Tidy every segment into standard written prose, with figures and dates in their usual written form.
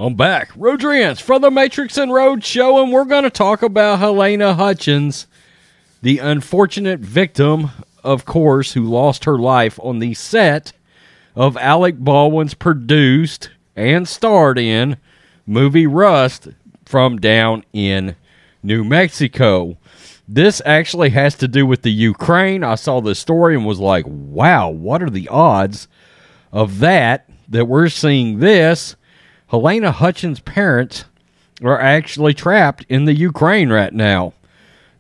I'm back, Rodrians, for the Matrixx and Rhodes show, and we're going to talk about Halyna Hutchins, the unfortunate victim, of course, who lost her life on the set of Alec Baldwin's produced and starred in movie Rust from down in New Mexico. This actually has to do with the Ukraine. I saw this story and was like, wow, what are the odds of that we're seeing this? Halyna Hutchins' parents are actually trapped in the Ukraine right now.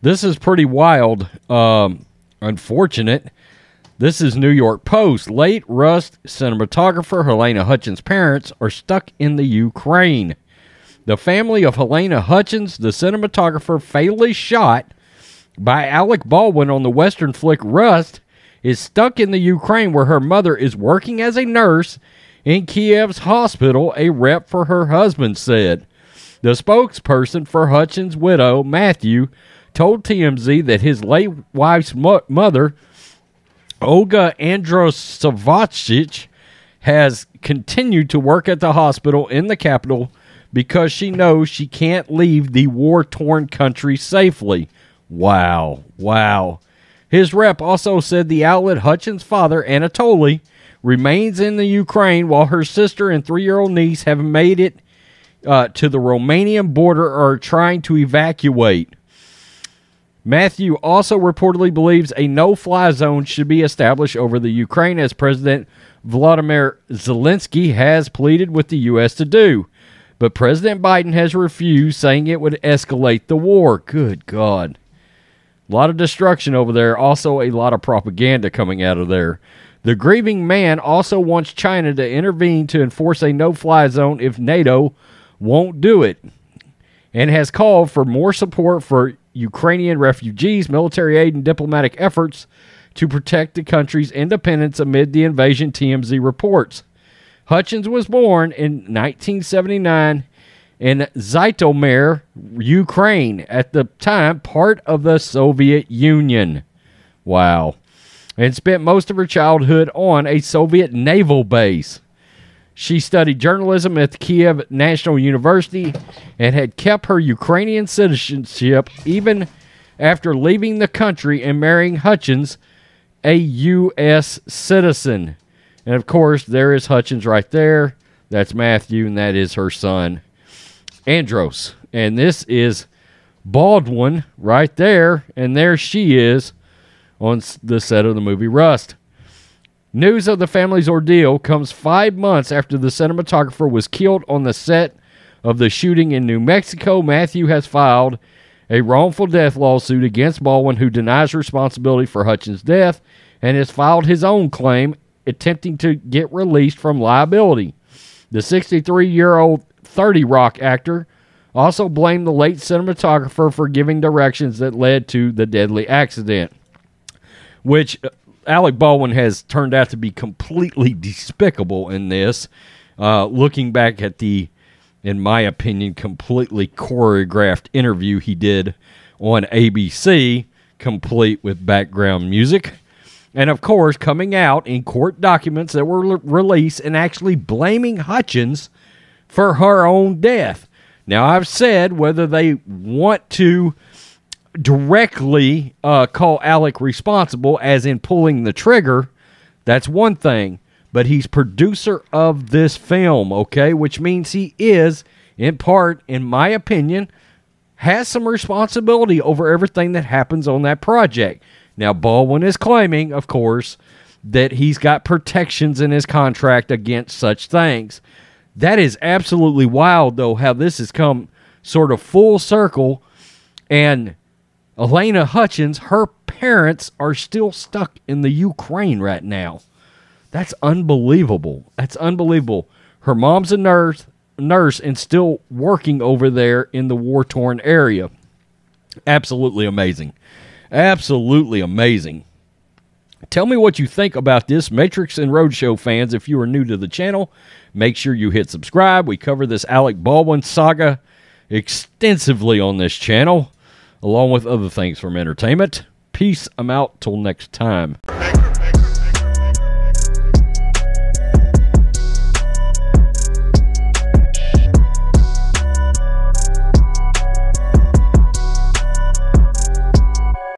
This is pretty wild. Unfortunate. This is New York Post. Late Rust cinematographer Halyna Hutchins' parents are stuck in the Ukraine. The family of Halyna Hutchins, the cinematographer fatally shot by Alec Baldwin on the Western flick Rust, is stuck in the Ukraine where her mother is working as a nurse in Kiev's hospital, a rep for her husband said. The spokesperson for Hutchins' widow, Matthew, told TMZ that his late wife's mother, Olga Androsavachich, has continued to work at the hospital in the capital because she knows she can't leave the war-torn country safely. Wow. Wow. His rep also said the outlet Hutchins' father, Anatoly, remains in the Ukraine while her sister and 3-year-old niece have made it to the Romanian border or are trying to evacuate. Matthew also reportedly believes a no-fly zone should be established over the Ukraine, as President Volodymyr Zelensky has pleaded with the U.S. to do. But President Biden has refused, saying it would escalate the war. Good God. A lot of destruction over there. Also a lot of propaganda coming out of there. The grieving man also wants China to intervene to enforce a no-fly zone if NATO won't do it, and has called for more support for Ukrainian refugees, military aid, and diplomatic efforts to protect the country's independence amid the invasion, TMZ reports. Hutchins was born in 1979 in Zhytomyr, Ukraine, at the time part of the Soviet Union. Wow. And spent most of her childhood on a Soviet naval base. She studied journalism at the Kiev National University and had kept her Ukrainian citizenship even after leaving the country and marrying Hutchins, a U.S. citizen. And, of course, there is Hutchins right there. That's Matthew, and that is her son, Andros. And this is Baldwin right there, and there she is on the set of the movie Rust. News of the family's ordeal comes 5 months after the cinematographer was killed on the set of the shooting in New Mexico. Matthew has filed a wrongful death lawsuit against Baldwin, who denies responsibility for Hutchins' death, and has filed his own claim, attempting to get released from liability. The 63-year-old 30 Rock actor also blamed the late cinematographer for giving directions that led to the deadly accident, which Alec Baldwin has turned out to be completely despicable in this. Looking back at the, in my opinion, completely choreographed interview he did on ABC, complete with background music. And, of course, coming out in court documents that were released and actually blaming Hutchins for her own death. Now, I've said whether they want to directly call Alec responsible, as in pulling the trigger, that's one thing. But he's producer of this film, okay? Which means he is, in part, in my opinion, has some responsibility over everything that happens on that project. Now, Baldwin is claiming, of course, that he's got protections in his contract against such things. That is absolutely wild, though, how this has come sort of full circle. And Halyna Hutchins, her parents are still stuck in the Ukraine right now. That's unbelievable. That's unbelievable. Her mom's a nurse and still working over there in the war-torn area. Absolutely amazing. Absolutely amazing. Tell me what you think about this, Matrixx and Rhodes show fans. If you are new to the channel, make sure you hit subscribe. We cover this Alec Baldwin saga extensively on this channel, along with other things from entertainment. Peace. I'm out till next time.